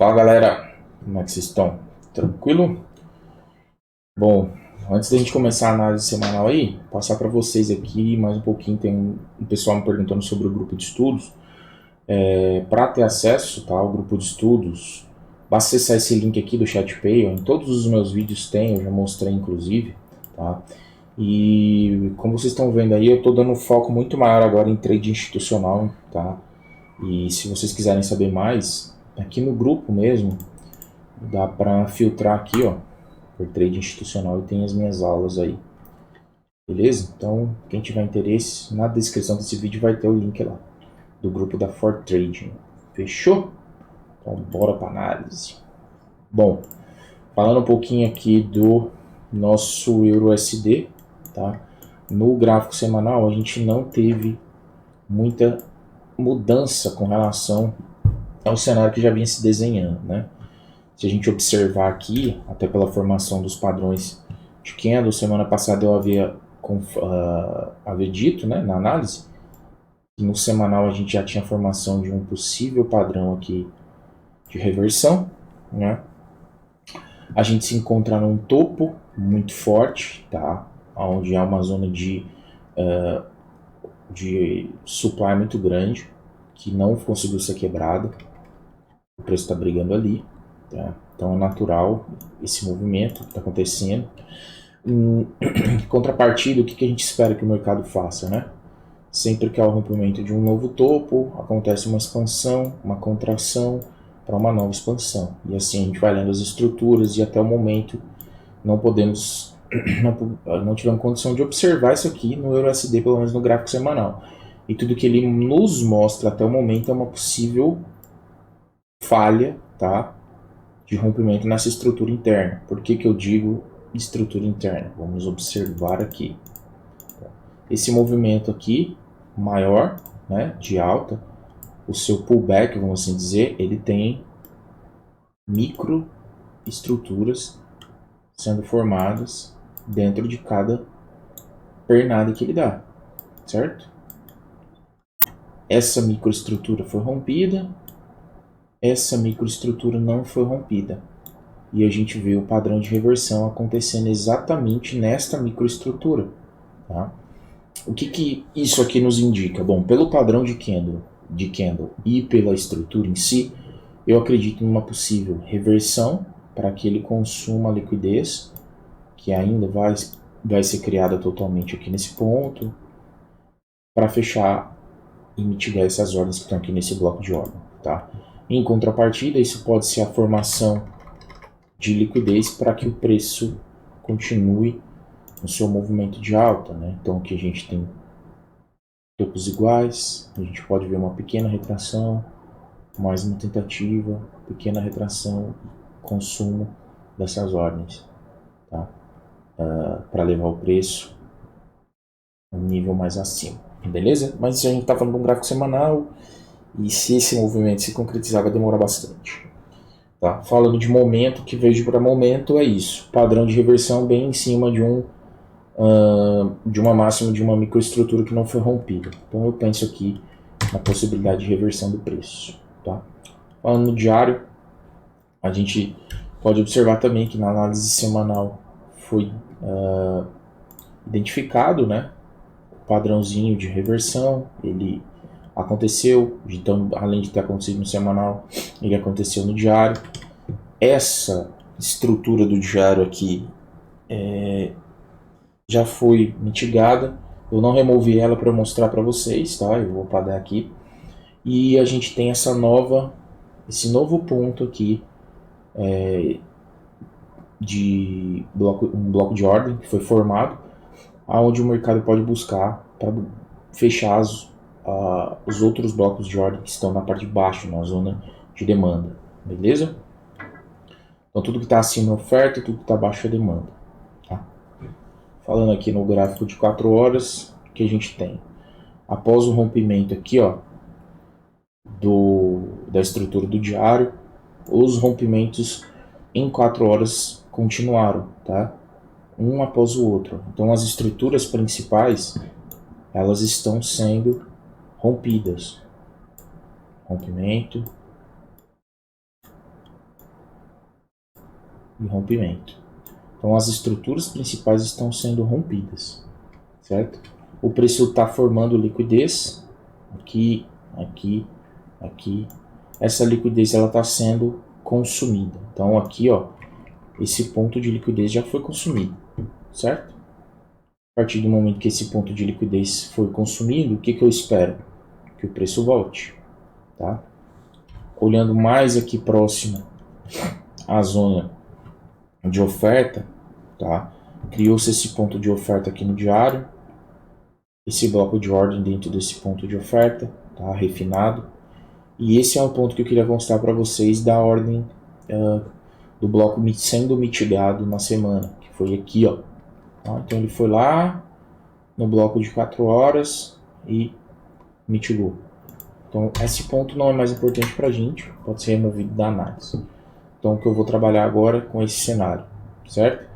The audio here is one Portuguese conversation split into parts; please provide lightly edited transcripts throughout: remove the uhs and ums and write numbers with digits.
Fala galera, como é que vocês estão? Tranquilo? Bom, antes da gente começar a análise semanal aí, passar para vocês aqui mais um pouquinho, tem um pessoal me perguntando sobre o grupo de estudos. Para ter acesso ao grupo de estudos, basta acessar esse link aqui do ChatPay, em todos os meus vídeos tem, eu já mostrei inclusive, tá? E como vocês estão vendo aí, eu estou dando um foco muito maior agora em trade institucional, tá? E se vocês quiserem saber mais, aqui no grupo mesmo, dá para filtrar aqui, ó, por trade institucional e tem as minhas aulas aí. Beleza? Então, quem tiver interesse, na descrição desse vídeo vai ter o link lá, do grupo da Fortrading. Fechou? Então, bora para análise. Bom, falando um pouquinho aqui do nosso EURUSD, tá? No gráfico semanal, a gente não teve muita mudança com relação ao cenário que já vinha se desenhando, né? Se a gente observar aqui, até pela formação dos padrões de candle, semana passada eu havia dito, né, na análise, que no semanal a gente já tinha formação de um possível padrão aqui de reversão, né? A gente se encontra num topo muito forte, tá? Onde há uma zona de supply muito grande, que não conseguiu ser quebrada. O preço está brigando ali, tá? Então é natural esse movimento que está acontecendo. Em contrapartida, o que a gente espera que o mercado faça, né? Sempre que há o rompimento de um novo topo, acontece uma expansão, uma contração para uma nova expansão. E assim a gente vai lendo as estruturas e até o momento não podemos, não tivemos condição de observar isso aqui no EURUSD, pelo menos no gráfico semanal. E tudo que ele nos mostra até o momento é uma possível falha, tá? De rompimento nessa estrutura interna. Por que eu digo estrutura interna? Vamos observar aqui. Esse movimento aqui, maior, né, de alta, o seu pullback, vamos assim dizer, ele tem microestruturas sendo formadas dentro de cada pernada que ele dá, certo? Essa microestrutura foi rompida, essa microestrutura não foi rompida. E a gente vê o padrão de reversão acontecendo exatamente nesta microestrutura, tá? O que isso aqui nos indica? Bom, pelo padrão de candle e pela estrutura em si, eu acredito numa possível reversão para que ele consuma a liquidez, que ainda vai ser criada totalmente aqui nesse ponto, para fechar e mitigar essas ordens que estão aqui nesse bloco de ordem, tá? Em contrapartida, isso pode ser a formação de liquidez para que o preço continue no seu movimento de alta, né? Então aqui a gente tem topos iguais, a gente pode ver uma pequena retração, mais uma tentativa, pequena retração, consumo dessas ordens, tá? Para levar o preço a um nível mais acima, beleza? Mas a gente está falando de um gráfico semanal e se esse movimento se concretizar vai demorar bastante. Tá? Falando de momento, que vejo para momento é isso, padrão de reversão bem em cima de uma máxima de uma microestrutura que não foi rompida. Então eu penso aqui na possibilidade de reversão do preço. Tá? Falando no diário, a gente pode observar também que na análise semanal foi identificado, né, o padrãozinho de reversão, ele aconteceu, então além de ter acontecido no semanal, ele aconteceu no diário. Essa estrutura do diário aqui já foi mitigada. Eu não removi ela para mostrar para vocês, tá? Eu vou apagar aqui. E a gente tem esse novo ponto aqui de um bloco de ordem que foi formado, aonde o mercado pode buscar para fechar os outros blocos de ordem que estão na parte de baixo, na zona de demanda, beleza? Então tudo que está acima é oferta, tudo que está abaixo é demanda. Tá? Falando aqui no gráfico de 4 horas, o que a gente tem? Após o rompimento aqui, ó, da estrutura do diário, os rompimentos em 4 horas continuaram, tá? Um após o outro. Então as estruturas principais, elas estão sendo rompidas. Rompimento, e rompimento. Então as estruturas principais estão sendo rompidas, certo? O preço está formando liquidez, aqui, aqui, aqui. Essa liquidez ela está sendo consumida. Então aqui, ó, esse ponto de liquidez já foi consumido, certo? A partir do momento que esse ponto de liquidez foi consumido, o que eu espero? Que o preço volte, tá? Olhando mais aqui próximo à zona de oferta, tá? Criou-se esse ponto de oferta aqui no diário, esse bloco de ordem dentro desse ponto de oferta, tá? Refinado. E esse é o ponto que eu queria mostrar para vocês da ordem do bloco sendo mitigado na semana, que foi aqui, ó. Tá? Então ele foi lá no bloco de 4 horas e mitigou. Então esse ponto não é mais importante para a gente, pode ser removido da análise. Então o que eu vou trabalhar agora com esse cenário, certo?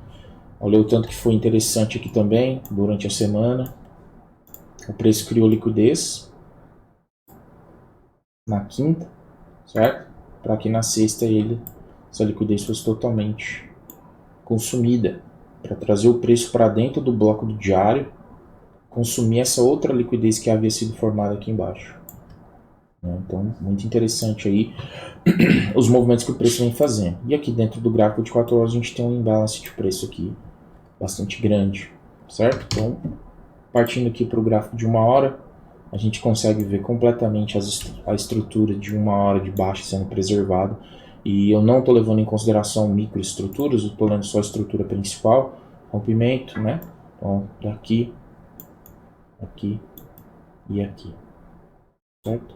Olha o tanto que foi interessante aqui também durante a semana. O preço criou liquidez na quinta, certo? Para que na sexta essa liquidez fosse totalmente consumida, para trazer o preço para dentro do bloco do diário, consumir essa outra liquidez que havia sido formada aqui embaixo. Então, muito interessante aí os movimentos que o preço vem fazendo. E aqui dentro do gráfico de 4 horas a gente tem um imbalance de preço aqui bastante grande, certo? Então, partindo aqui para o gráfico de 1 hora, a gente consegue ver completamente a estrutura de 1 hora de baixa sendo preservada. E eu não estou levando em consideração microestruturas, eu estou lendo só a estrutura principal, rompimento, né? Então, daqui, aqui e aqui, certo?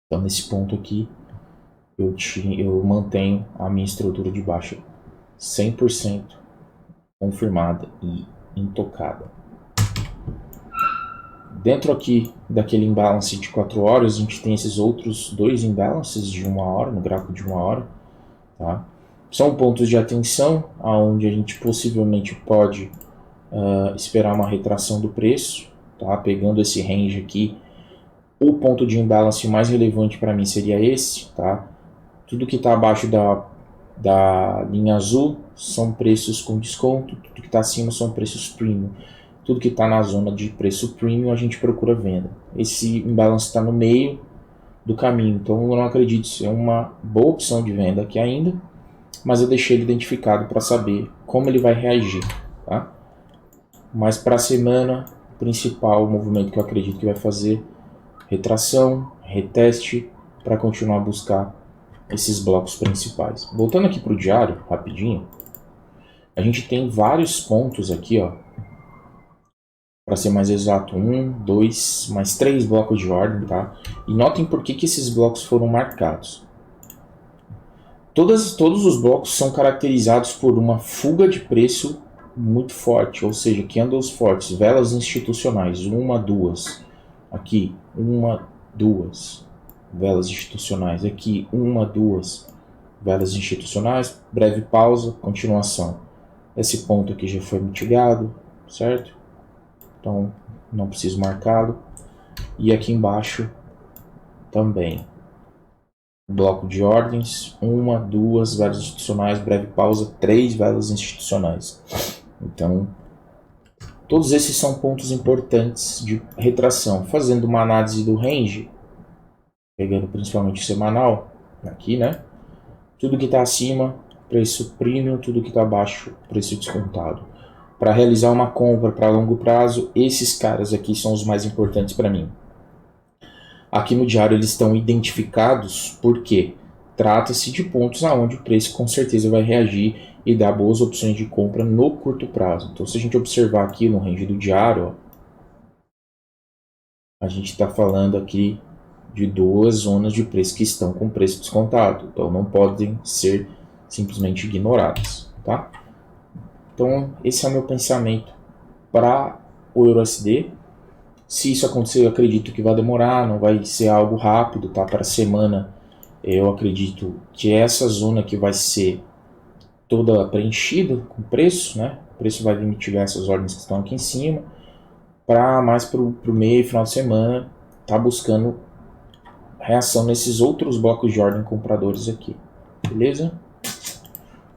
Então, nesse ponto aqui, eu mantenho a minha estrutura de baixa 100% confirmada e intocada. Dentro aqui daquele imbalance de 4 horas, a gente tem esses outros dois imbalances de 1 hora, no gráfico de 1 hora. Tá? São pontos de atenção, onde a gente possivelmente pode esperar uma retração do preço. Tá? Pegando esse range aqui, o ponto de imbalance mais relevante para mim seria esse. Tá? Tudo que está abaixo da linha azul são preços com desconto, tudo que está acima são preços premium. Tudo que está na zona de preço premium a gente procura venda. Esse imbalance está no meio do caminho, então eu não acredito ser uma boa opção de venda aqui ainda, mas eu deixei ele identificado para saber como ele vai reagir. Tá? Mas para a semana principal, o movimento que eu acredito que vai fazer retração, reteste, para continuar a buscar esses blocos principais. Voltando aqui para o diário, rapidinho, a gente tem vários pontos aqui, ó. Para ser mais exato, 1, 2, mais 3 blocos de ordem, tá? E notem por que esses blocos foram marcados. Todos os blocos são caracterizados por uma fuga de preço muito forte, ou seja, candles fortes, velas institucionais, 1, 2, aqui, 1, 2, velas institucionais, aqui, 1, 2, velas institucionais, breve pausa, continuação. Esse ponto aqui já foi mitigado, certo? Então, não preciso marcá-lo. E aqui embaixo também. Bloco de ordens, 1, 2 velas institucionais, breve pausa, 3 velas institucionais. Então, todos esses são pontos importantes de retração. Fazendo uma análise do range, pegando principalmente o semanal, aqui, né? Tudo que está acima, preço premium, tudo que está abaixo, preço descontado. Para realizar uma compra para longo prazo, esses caras aqui são os mais importantes para mim. Aqui no diário eles estão identificados porque trata-se de pontos aonde o preço com certeza vai reagir e dar boas opções de compra no curto prazo. Então, se a gente observar aqui no range do diário, ó, a gente está falando aqui de duas zonas de preço que estão com preço descontado. Então, não podem ser simplesmente ignoradas, tá? Então, esse é o meu pensamento para o EURUSD. Se isso acontecer, eu acredito que vai demorar, não vai ser algo rápido, tá? Para a semana, eu acredito que essa zona que vai ser toda preenchida com preço, né? O preço vai mitigar essas ordens que estão aqui em cima. Para mais para o meio, final de semana, tá buscando reação nesses outros blocos de ordem compradores aqui. Beleza?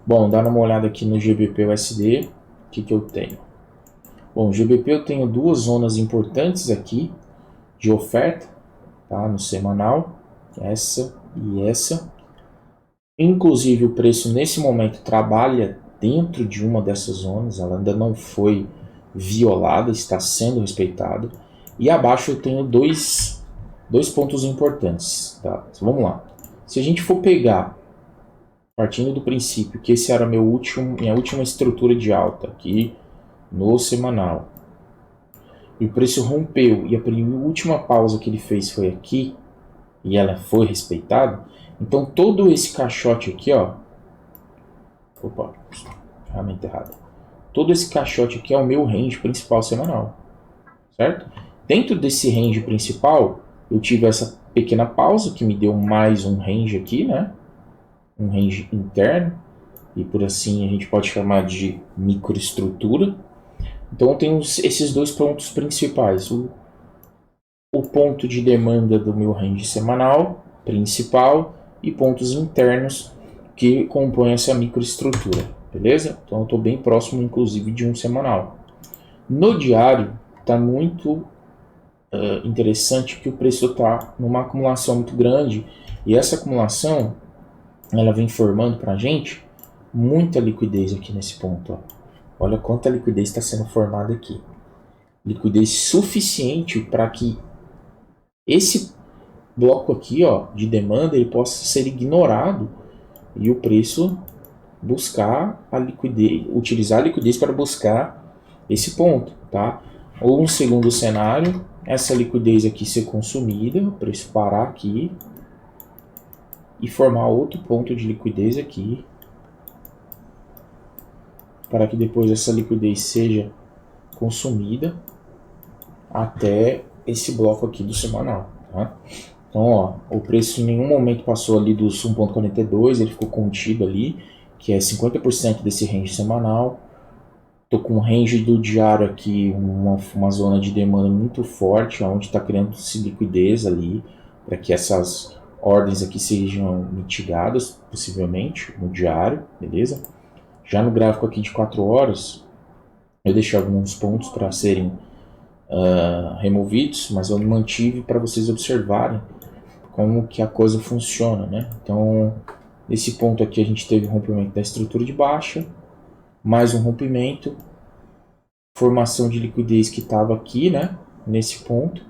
Bom, dando uma olhada aqui no GBP/USD, o que eu tenho? Bom, GBP eu tenho duas zonas importantes aqui de oferta, tá? No semanal, essa e essa. Inclusive o preço nesse momento trabalha dentro de uma dessas zonas, ela ainda não foi violada, está sendo respeitada. E abaixo eu tenho dois pontos importantes, tá? Então, vamos lá. Se a gente for pegar, partindo do princípio que esse era minha última estrutura de alta aqui no semanal, e o preço rompeu e a última pausa que ele fez foi aqui, e ela foi respeitada, então todo esse caixote aqui, ó, opa, ferramenta errada, todo esse caixote aqui é o meu range principal semanal, certo? Dentro desse range principal, eu tive essa pequena pausa que me deu mais um range aqui, né? Um range interno, e por assim a gente pode chamar de microestrutura. Então eu tenho esses dois pontos principais, o ponto de demanda do meu range semanal principal e pontos internos que compõem essa microestrutura, beleza? Então eu estou bem próximo, inclusive, de um semanal. No diário, está muito interessante que o preço está numa acumulação muito grande e essa acumulação ela vem formando para a gente muita liquidez aqui nesse ponto. Ó. Olha quanta liquidez está sendo formada aqui. Liquidez suficiente para que esse bloco aqui, ó, de demanda, ele possa ser ignorado e o preço buscar a liquidez, utilizar a liquidez para buscar esse ponto, tá? Ou um segundo cenário, essa liquidez aqui ser consumida, o preço parar aqui e formar outro ponto de liquidez aqui, para que depois essa liquidez seja consumida até esse bloco aqui do semanal, tá? Então, ó, o preço em nenhum momento passou ali dos 1,42, ele ficou contido ali, que é 50% desse range semanal. Tô com um range do diário aqui, uma zona de demanda muito forte, onde está criando-se liquidez ali, para que essas ordens aqui sejam mitigadas, possivelmente, no diário, beleza? Já no gráfico aqui de 4 horas, eu deixei alguns pontos para serem removidos, mas eu mantive para vocês observarem como que a coisa funciona, né? Então, nesse ponto aqui a gente teve o rompimento da estrutura de baixa, mais um rompimento, formação de liquidez que estava aqui, né? Nesse ponto,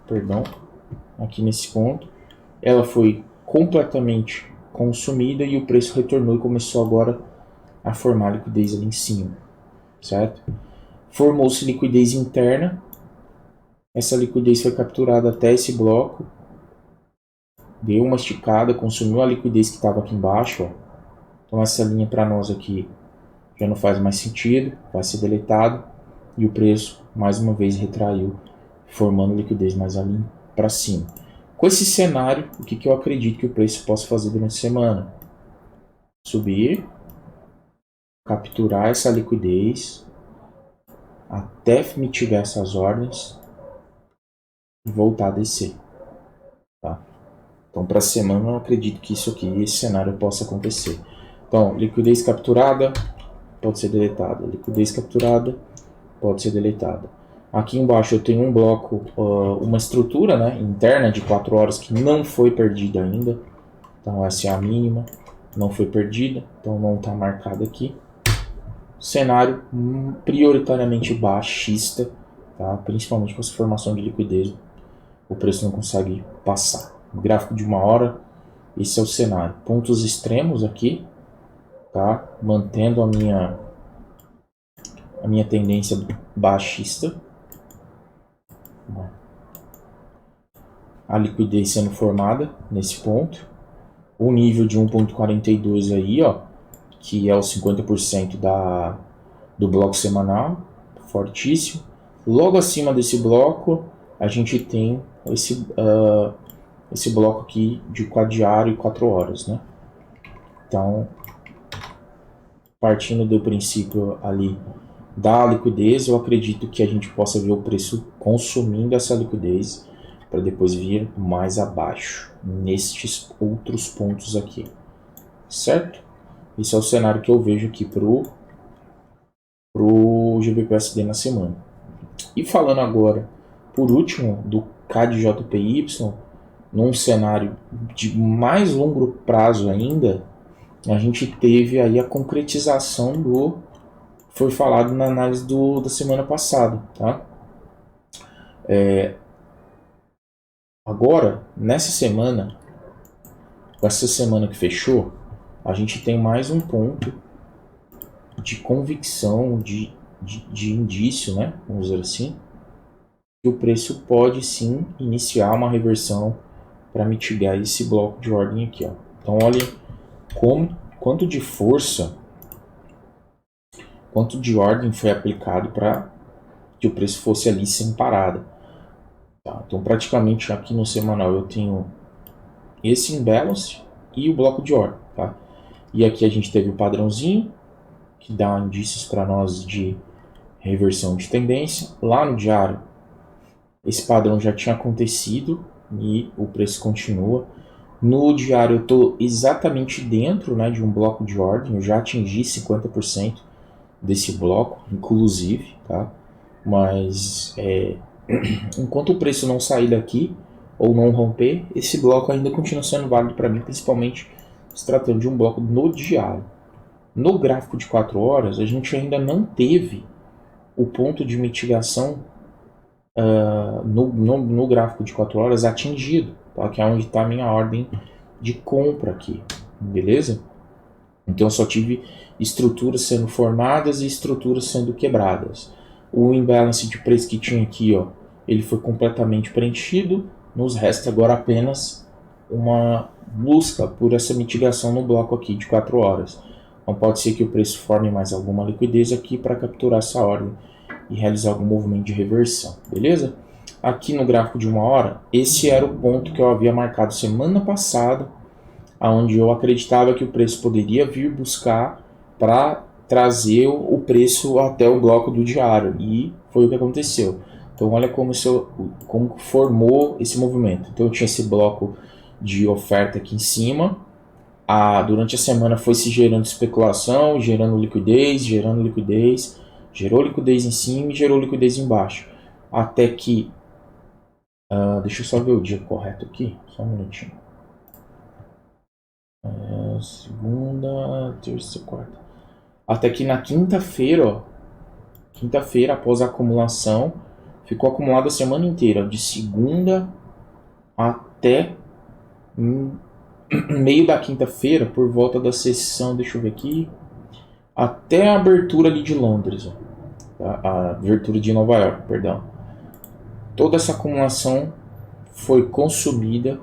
perdão, aqui nesse ponto, ela foi completamente consumida e o preço retornou e começou agora a formar liquidez ali em cima, certo? Formou-se liquidez interna, essa liquidez foi capturada até esse bloco, deu uma esticada, consumiu a liquidez que estava aqui embaixo, ó. Então essa linha para nós aqui já não faz mais sentido, vai ser deletado e o preço mais uma vez retraiu, formando liquidez mais ali para cima. Com esse cenário, o que eu acredito que o preço possa fazer durante a semana? Subir, capturar essa liquidez até mitigar essas ordens e voltar a descer. Tá? Então, para a semana, eu acredito que isso aqui, esse cenário possa acontecer. Então, liquidez capturada pode ser deletada. Liquidez capturada pode ser deletada. Aqui embaixo eu tenho um bloco, uma estrutura, né, interna de 4 horas que não foi perdida ainda. Então, essa é a mínima, não foi perdida, então não está marcado aqui. Cenário prioritariamente baixista, tá? Principalmente com essa formação de liquidez, o preço não consegue passar. No gráfico de 1 hora, esse é o cenário. Pontos extremos aqui, tá? Mantendo a minha tendência baixista. A liquidez sendo formada nesse ponto. O nível de 1,42 aí, ó, que é os 50% do bloco semanal, fortíssimo. Logo acima desse bloco, a gente tem esse bloco aqui de diário e 4 horas, né? Então, partindo do princípio ali da liquidez, eu acredito que a gente possa ver o preço consumindo essa liquidez para depois vir mais abaixo, nestes outros pontos aqui, certo? Esse é o cenário que eu vejo aqui pro GBPUSD na semana. E falando agora, por último, do CAD-JPY, num cenário de mais longo prazo ainda, a gente teve aí a concretização do foi falado na análise da semana passada, tá? Agora, nessa semana, essa semana que fechou, a gente tem mais um ponto de convicção, de indício, né? Vamos dizer assim, que o preço pode sim iniciar uma reversão para mitigar esse bloco de ordem aqui, ó. Então, olha quanto de força, quanto de ordem foi aplicado para que o preço fosse ali sem parada. Tá? Então, praticamente aqui no semanal eu tenho esse imbalance e o bloco de ordem. Tá? E aqui a gente teve o padrãozinho, que dá indícios para nós de reversão de tendência. Lá no diário, esse padrão já tinha acontecido e o preço continua. No diário eu estou exatamente dentro, né, de um bloco de ordem, eu já atingi 50% desse bloco, inclusive, tá? Mas enquanto o preço não sair daqui ou não romper, esse bloco ainda continua sendo válido para mim, principalmente se tratando de um bloco no diário. No gráfico de 4 horas, a gente ainda não teve o ponto de mitigação no gráfico de 4 horas atingido, tá? Que é onde está a minha ordem de compra aqui, beleza? Então eu só tive estruturas sendo formadas e estruturas sendo quebradas. O imbalance de preço que tinha aqui, ó, ele foi completamente preenchido, nos resta agora apenas uma busca por essa mitigação no bloco aqui de 4 horas. Então pode ser que o preço forme mais alguma liquidez aqui para capturar essa ordem e realizar algum movimento de reversão, beleza? Aqui no gráfico de 1 hora, esse era o ponto que eu havia marcado semana passada, onde eu acreditava que o preço poderia vir buscar para trazer o preço até o bloco do diário, e foi o que aconteceu. Então olha como formou esse movimento. Então eu tinha esse bloco de oferta aqui em cima, durante a semana foi se gerando especulação, gerando liquidez, gerou liquidez em cima e gerou liquidez embaixo, até que, deixa eu só ver o dia correto aqui, só um minutinho. Segunda, terça, quarta. Até que na quinta-feira, após a acumulação, ficou acumulado a semana inteira, de segunda até meio da quinta-feira, por volta da sessão, deixa eu ver aqui, até a abertura ali de Londres, a abertura de Nova York, perdão. Toda essa acumulação foi consumida,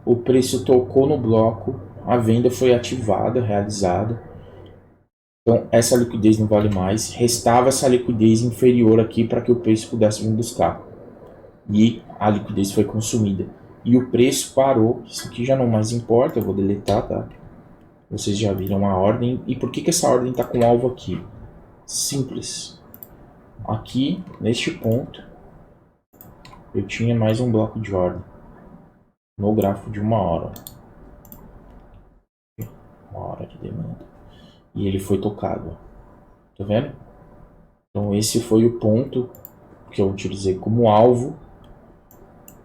o preço tocou no bloco, a venda foi ativada, realizada. Então essa liquidez não vale mais, restava essa liquidez inferior aqui para que o preço pudesse vir buscar. E a liquidez foi consumida. E o preço parou, isso aqui já não mais importa, eu vou deletar, tá? Vocês já viram a ordem. E por que essa ordem está com alvo aqui? Simples. Aqui, neste ponto, eu tinha mais um bloco de ordem no gráfico de 1 hora. 1 hora de demanda. E ele foi tocado. Tá vendo? Então esse foi o ponto que eu utilizei como alvo,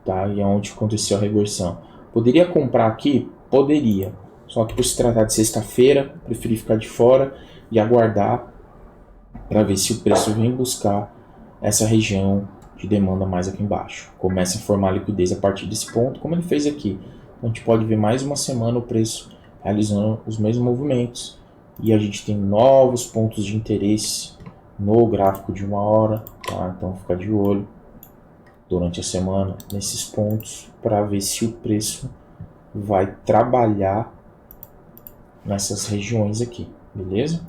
tá? E é onde aconteceu a reversão. Poderia comprar aqui? Poderia. Só que por se tratar de sexta-feira, preferi ficar de fora e aguardar para ver se o preço vem buscar essa região de demanda mais aqui embaixo. Começa a formar liquidez a partir desse ponto, como ele fez aqui. Então, a gente pode ver mais uma semana o preço realizando os mesmos movimentos. E a gente tem novos pontos de interesse no gráfico de 1 hora. Tá? Então fica de olho durante a semana nesses pontos para ver se o preço vai trabalhar nessas regiões aqui, beleza?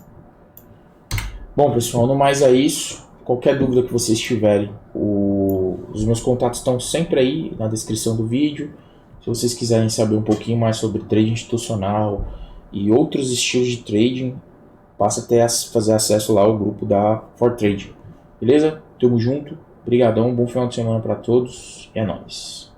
Bom, pessoal, no mais é isso. Qualquer dúvida que vocês tiverem, os meus contatos estão sempre aí na descrição do vídeo. Se vocês quiserem saber um pouquinho mais sobre trading institucional e outros estilos de trading, passa até a fazer acesso lá ao grupo da ForTrade. Beleza? Tamo junto. Obrigadão, bom final de semana para todos e é nóis.